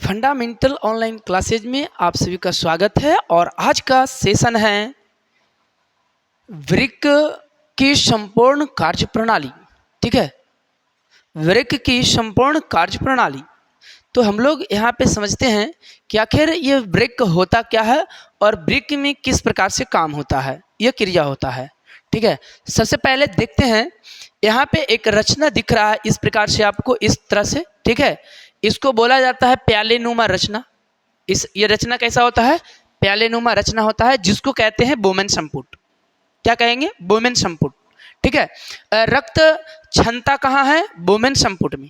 Fundamental online classes में आप सभी का स्वागत है। और आज का सेशन है वृक्क की संपूर्ण कार्यप्रणाली। ठीक है, वृक्क की संपूर्ण कार्यप्रणाली। तो हम लोग यहाँ पे समझते हैं कि आखिर ये वृक्क होता क्या है और वृक्क में किस प्रकार से काम होता है, यह क्रिया होता है। ठीक है, सबसे पहले देखते हैं, यहाँ पे एक रचना दिख रहा है इस प्रकार से आपको, इस तरह से। ठीक है, इसको बोला जाता है प्यालेनुमा रचना। ये रचना कैसा होता है? प्यालेनुमा रचना होता है, जिसको कहते हैं बोमेन संपुट। क्या कहेंगे? बोमेन संपुट। ठीक है, रक्त क्षमता कहाँ है? बोमेन संपुट में।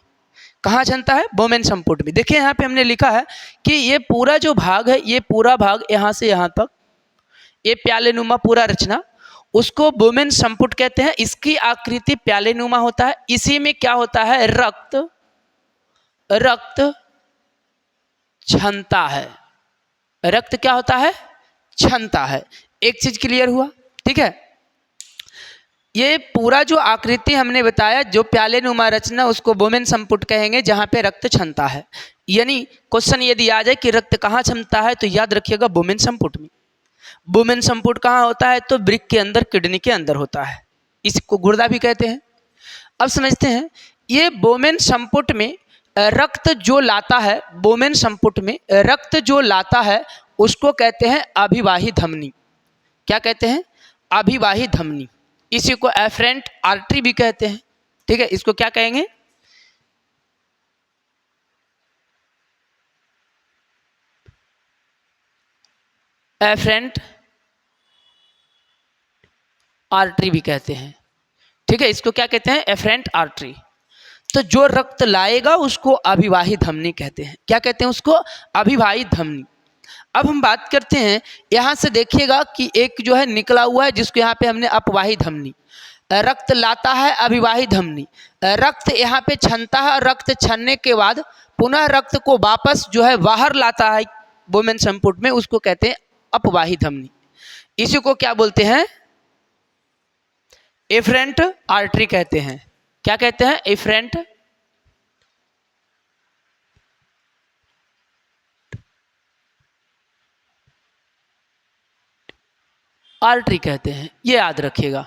कहाँ क्षमता है? बोमेन संपुट में। देखिए यहाँ पे हमने लिखा है कि ये पूरा जो भाग है, ये पूरा भाग यहाँ से यहाँ तक, ये प्यालेनुमा पूरा रचना, उसको बोमेन संपुट कहते हैं। इसकी आकृति प्यालेनुमा होता है। इसी में क्या होता है? रक्त क्षमता है। रक्त क्या होता है? क्षमता है। एक चीज क्लियर हुआ? ठीक है, ये पूरा जो आकृति हमने बताया, जो प्यालेनुमा रचना, उसको बोमेन संपुट कहेंगे, जहां पे रक्त क्षमता है। यानी क्वेश्चन यदि आ जाए कि रक्त कहाँ क्षमता है, तो याद रखिएगा बोमेन संपुट में। बोमेन संपुट कहाँ होता है? तो वृक्क के अंदर, किडनी के अंदर होता है। इसको गुर्दा भी कहते हैं। अब समझते हैं, ये बोमेन संपुट में रक्त जो लाता है, बोमेन संपुट में रक्त जो लाता है, उसको कहते हैं अभिवाही धमनी। क्या कहते हैं? अभिवाही धमनी। इसी को एफरेंट आर्टरी भी कहते हैं। ठीक है, इसको क्या कहेंगे? एफरेंट आर्टरी भी कहते हैं। ठीक है, इसको क्या कहते हैं? Efferent artery. तो जो रक्त लाएगा उसको अभिवाही धमनी कहते हैं। क्या कहते हैं उसको? अभिवाही धमनी। अब हम बात करते हैं, यहाँ से देखिएगा कि एक जो है निकला हुआ है, जिसको यहाँ पे हमने अपवाही धमनी। रक्त लाता है अभिवाही धमनी, रक्त यहाँ पे छनता है, रक्त छनने के बाद पुनः रक्त को वापस जो है बाहर लाता है बोमेन संपुट में, उसको कहते हैं अपवाही धमनी। इसी को क्या बोलते हैं? एफरेंट आर्टरी कहते हैं। क्या कहते हैं? एफरेंट आर्टरी कहते हैं। ये याद रखिएगा।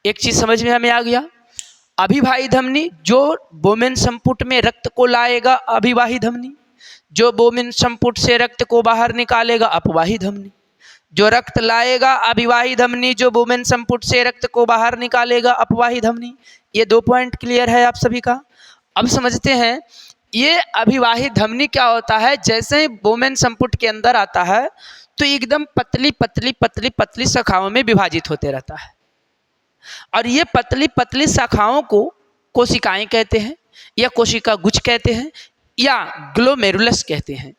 एक चीज समझ में हमें आ गया, अभिवाही धमनी जो बोमेन संपुट में रक्त को लाएगा, अभिवाही धमनी। जो बोमेन संपुट से रक्त को बाहर निकालेगा, अपवाही धमनी। जो रक्त लाएगा अभिवाही धमनी, जो बोमेन संपुट से रक्त को बाहर निकालेगा, अपवाही धमनी। ये 2 पॉइंट क्लियर है आप सभी का। अब समझते हैं, ये अभिवाही धमनी क्या होता है? जैसे ही बोमेन संपुट के अंदर आता है तो एकदम पतली पतली पतली पतली शाखाओं में विभाजित होते रहता है। और ये पतली पतली शाखाओं को कोशिकाएं कहते हैं, या कोशिका गुच्छ कहते हैं, या ग्लोमेरुलस कहते हैं।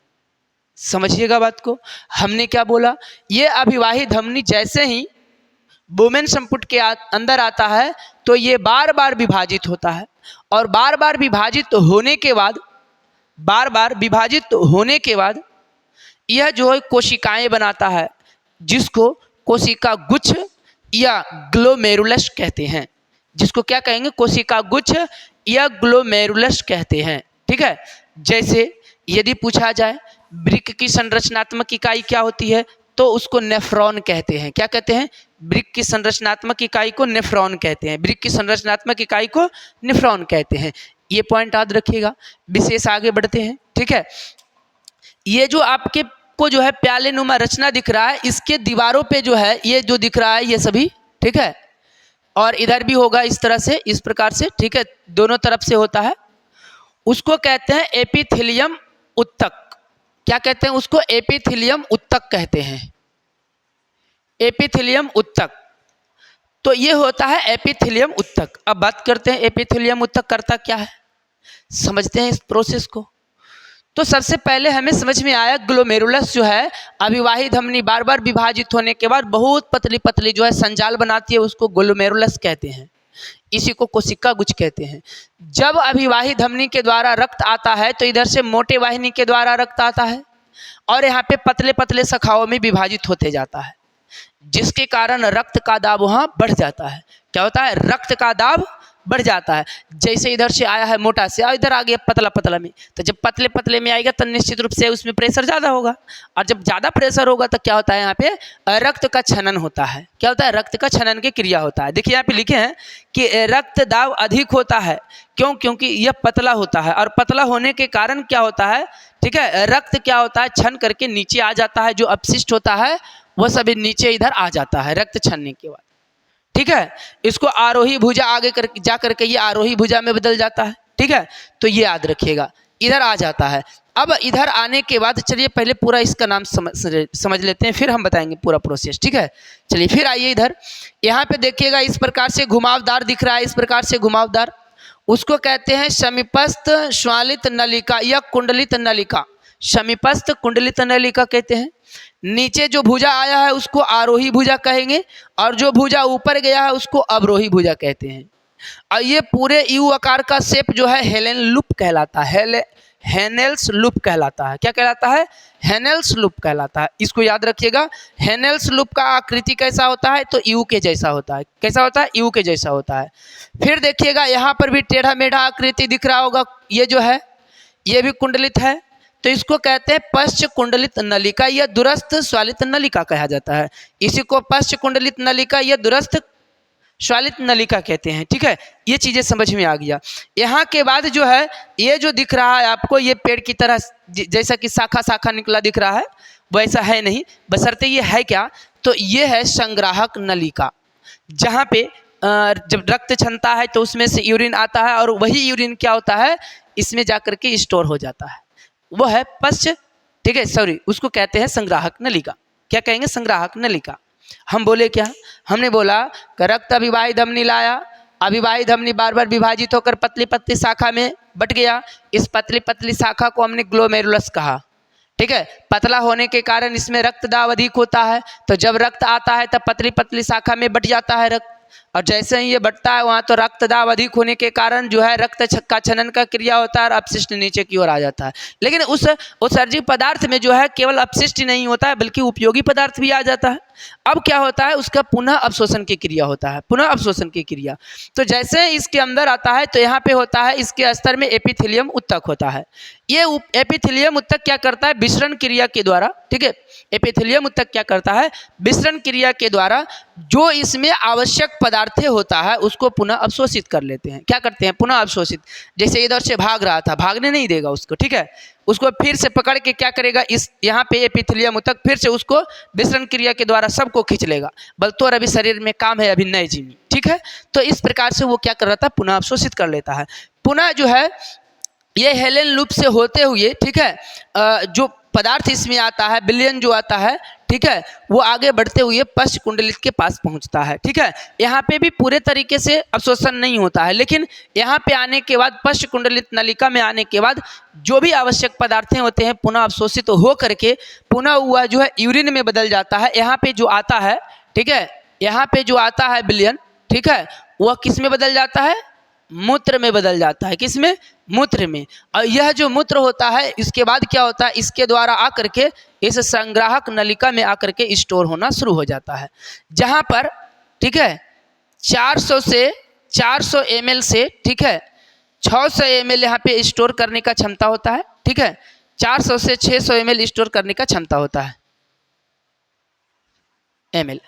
समझिएगा बात को। हमने क्या बोला? ये अभिवाही धमनी जैसे ही बोमेन संपुट के अंदर आता है तो ये बार बार विभाजित होता है, और बार बार विभाजित होने के बाद यह जो है कोशिकाएं बनाता है, जिसको कोशिका गुच्छ या ग्लोमेरुलस कहते हैं। जिसको क्या कहेंगे? कोशिका गुच्छ या ग्लोमेरुलस कहते हैं। ठीक है, जैसे यदि पूछा जाए वृक्क की संरचनात्मक इकाई क्या होती है, तो उसको नेफ्रॉन कहते हैं। क्या कहते हैं? वृक्क की संरचनात्मक इकाई को नेफ्रॉन कहते हैं। वृक्क की संरचनात्मक इकाई को नेफ्रॉन कहते हैं। ये पॉइंट याद रखिएगा। विशेष आगे बढ़ते हैं। ठीक है, ये जो आपके को जो है प्यालेनुमा रचना दिख रहा है, इसके दीवारों पे जो है ये जो दिख रहा है, ये सभी, ठीक है, और इधर भी होगा इस तरह से, इस प्रकार से। ठीक है, दोनों तरफ से होता है। उसको कहते हैं एपिथेलियम उत्तक। क्या कहते हैं उसको? एपिथेलियम उत्तक कहते हैं। एपिथेलियम उत्तक। तो ये होता है एपिथेलियम उत्तक। अब बात करते हैं एपिथेलियम उत्तक करता क्या है, समझते हैं इस प्रोसेस को। तो सबसे पहले हमें समझ में आया, ग्लोमेरुलस जो है अभिवाही धमनी बार बार विभाजित होने के बाद बहुत पतली पतली जो है संजाल बनाती है, उसको ग्लोमेरुलस कहते हैं। इसी को कोशिका गुच्छ कहते हैं। जब अभिवाही धमनी के द्वारा रक्त आता है तो इधर से मोटे वाहिनी के द्वारा रक्त आता है, और यहाँ पे पतले पतले शाखाओं में विभाजित होते जाता है, जिसके कारण रक्त का दाब वहाँ बढ़ जाता है। क्या होता है? रक्त का दाब बढ़ जाता है। जैसे इधर से आया है मोटा से और इधर आ गया पतला पतला में, तो जब पतले पतले में आएगा तो निश्चित रूप से उसमें प्रेशर ज़्यादा होगा, और जब ज़्यादा प्रेशर होगा तो क्या होता है यहाँ पे रक्त का छनन होता है। क्या होता है? रक्त का छनन की क्रिया होता है। देखिए यहाँ पे लिखे हैं कि रक्त दाब अधिक होता है। क्यों? क्योंकि यह पतला होता है, और पतला होने के कारण क्या होता है, ठीक है, रक्त क्या होता है, छन करके नीचे आ जाता है। जो अपशिष्ट होता है वह सभी नीचे इधर आ जाता है रक्त छनने के बाद, ठीक है। इसको आरोही भुजा आगे कर जा करके ये आरोही भुजा में बदल जाता है, ठीक है। तो ये याद रखिएगा, इधर आ जाता है। अब इधर आने के बाद चलिए पहले पूरा इसका नाम समझ लेते हैं, फिर हम बताएंगे पूरा प्रोसेस, ठीक है। चलिए फिर आइए इधर, यहाँ पे देखिएगा इस प्रकार से घुमावदार दिख रहा है, इस प्रकार से घुमावदार, उसको कहते हैं समीपस्थ श्वालित नलिका या कुंडलित नलिका। समीपस्थ कुंडलित नलिका कहते हैं। नीचे जो भुजा आया है उसको आरोही भुजा कहेंगे, और जो भुजा ऊपर गया है उसको अवरोही भुजा कहते हैं। और ये पूरे यू आकार का शेप जो है हेलेन लूप कहलाता है, हेनेल्स लूप कहलाता है। क्या कहलाता है? हेनेल्स लूप कहलाता है। इसको याद रखिएगा। हेनेल्स लूप का आकृति कैसा होता है? तो यू के जैसा होता है। कैसा होता है? यू के जैसा होता है। फिर देखिएगा यहाँ पर भी टेढ़ा मेढ़ा आकृति दिख रहा होगा, ये जो है ये भी कुंडलित है, तो इसको कहते हैं पश्च कुंडलित नलिका या दूरस्थ स्वालित नलिका कहा जाता है। इसी को पश्च कुंडलित नलिका या दूरस्थ स्वालित नलिका कहते हैं, ठीक है। ये चीज़ें समझ में आ गया। यहाँ के बाद जो है ये जो दिख रहा है आपको, ये पेड़ की तरह जैसा कि शाखा शाखा निकला दिख रहा है, वैसा है नहीं, बशर्ते ये है क्या, तो ये है संग्राहक नलिका। जहाँ पे जब रक्त छनता है तो उसमें से यूरिन आता है, और वही यूरिन क्या होता है, इसमें जाकर के स्टोर हो जाता है, वो है पश्च, ठीक है, सॉरी, उसको कहते हैं संग्राहक नलिका। क्या कहेंगे? संग्राहक नलिका। हम बोले क्या? हमने बोला कि रक्त अभिवाही धमनी लाया, अभिवाही धमनी बार बार विभाजित होकर पतली पतली शाखा में बट गया। इस पतली पतली शाखा को हमने ग्लोमेरुलस कहा, ठीक है। पतला होने के कारण इसमें रक्त दाब अधिक होता है, तो जब रक्त आता है तब पतली पतली शाखा में बट जाता है रक्त, और जैसे ही ये बढ़ता है वहाँ तो रक्त दाब अधिक होने के कारण जो है रक्त का छनन का क्रिया होता है और अपशिष्ट नीचे की ओर आ जाता है। लेकिन उस उत्सर्जी पदार्थ में जो है केवल अपशिष्ट नहीं होता है बल्कि उपयोगी पदार्थ भी आ जाता है। अब क्या होता है, उसका पुनः अवशोषण की क्रिया होता है, पुनः अवशोषण की क्रिया। तो जैसे इसके अंदर आता है तो यहाँ पे होता है, इसके स्तर में एपिथेलियम उत्तक होता है। ये एपिथेलियम उत्तक क्या करता है? विसरण क्रिया के द्वारा, ठीक है, एपिथेलियम उत्तक क्या करता है? विसरण क्रिया के द्वारा जो इसमें आवश्यक पदार्थ होता है उसको पुनः अवशोषित कर लेते हैं। क्या करते हैं? पुनः अवशोषित। जैसे इधर से भाग रहा था, भागने नहीं देगा उसको, ठीक है, उसको फिर से पकड़ के क्या करेगा, इस यहाँ पे एपिथेलियम उत्तक फिर से उसको विसरण क्रिया के द्वारा सबको खींच लेगा। बल तो अभी शरीर में काम है, अभी नए जीवी, ठीक है। तो इस प्रकार से वो क्या कर रहा था? पुनः अवशोषित कर लेता है। पुनः जो है ये हेलेन लूप से होते हुए, ठीक है, जो पदार्थ इसमें आता है, विलयन जो आता है, ठीक है, वो आगे बढ़ते हुए पश्च कुंडलित के पास पहुंचता है, ठीक है। यहाँ पे भी पूरे तरीके से अवशोषण नहीं होता है, लेकिन यहाँ पे आने के बाद पश्च कुंडलित नलिका में आने के बाद जो भी आवश्यक पदार्थ होते हैं पुनः अवशोषित हो करके पुनः हुआ जो है यूरिन में बदल जाता है। यहाँ पे जो आता है, ठीक है, यहाँ पे जो आता है विलयन, ठीक है, वह किस में बदल जाता है? मूत्र में बदल जाता है। किस में? मूत्र में। और यह जो मूत्र होता है इसके बाद क्या होता है, इसके द्वारा आकर के इस संग्राहक नलिका में आकर के स्टोर होना शुरू हो जाता है, जहाँ पर, ठीक है, 400 से 400 ml से, ठीक है, 600 ml यहाँ पे स्टोर करने का क्षमता होता है, ठीक है, 400 से 600 ml स्टोर करने का क्षमता होता है, ml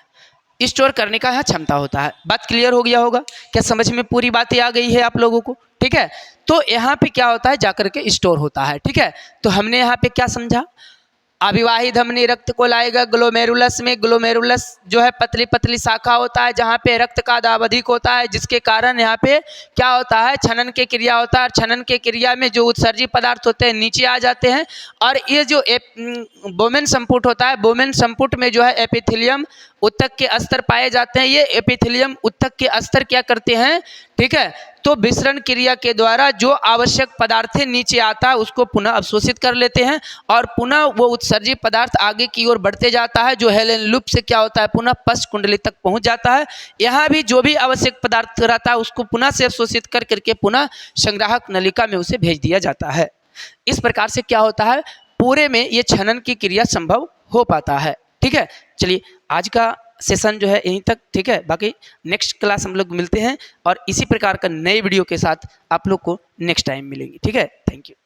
स्टोर करने का यहाँ क्षमता होता है। बात क्लियर हो गया होगा? क्या समझ में पूरी बातें आ गई है आप लोगों को? ठीक है, तो यहाँ पे क्या होता है, जाकर के स्टोर होता है, ठीक है। तो हमने यहाँ पे क्या समझा? अभिवाही धमनी रक्त को लाएगा ग्लोमेरुलस में। ग्लोमेरुलस जो है पतली पतली शाखा होता है जहाँ पे रक्त का दाब अधिक होता है, जिसके कारण यहाँ पे क्या होता है, छनन की क्रिया होता है। छनन की क्रिया में जो उत्सर्जी पदार्थ होते हैं नीचे आ जाते हैं, और ये जो बोमेन संपुट होता है, बोमेन संपुट में जो है एपिथेलियम उत्तक के अस्तर पाए जाते हैं। ये एपिथेलियम उत्तक के अस्तर क्या करते हैं, ठीक है, तो विसरण क्रिया के द्वारा जो आवश्यक पदार्थ नीचे आता है उसको पुनः अवशोषित कर लेते हैं, और पुनः वो उत्सर्जी पदार्थ आगे की ओर बढ़ते जाता है, जो हेलेन लूप से क्या होता है, पुनः पश्च कुंडली तक पहुंच जाता है। यहाँ भी जो भी आवश्यक पदार्थ रहता है उसको पुनः से अवशोषित कर करके पुनः संग्राहक नलिका में उसे भेज दिया जाता है। इस प्रकार से क्या होता है, पूरे में ये छनन की क्रिया संभव हो पाता है। ठीक है, चलिए आज का सेशन जो है यहीं तक, ठीक है। बाकी नेक्स्ट क्लास हम लोग मिलते हैं और इसी प्रकार का नए वीडियो के साथ आप लोग को नेक्स्ट टाइम मिलेंगे, ठीक है। Thank you.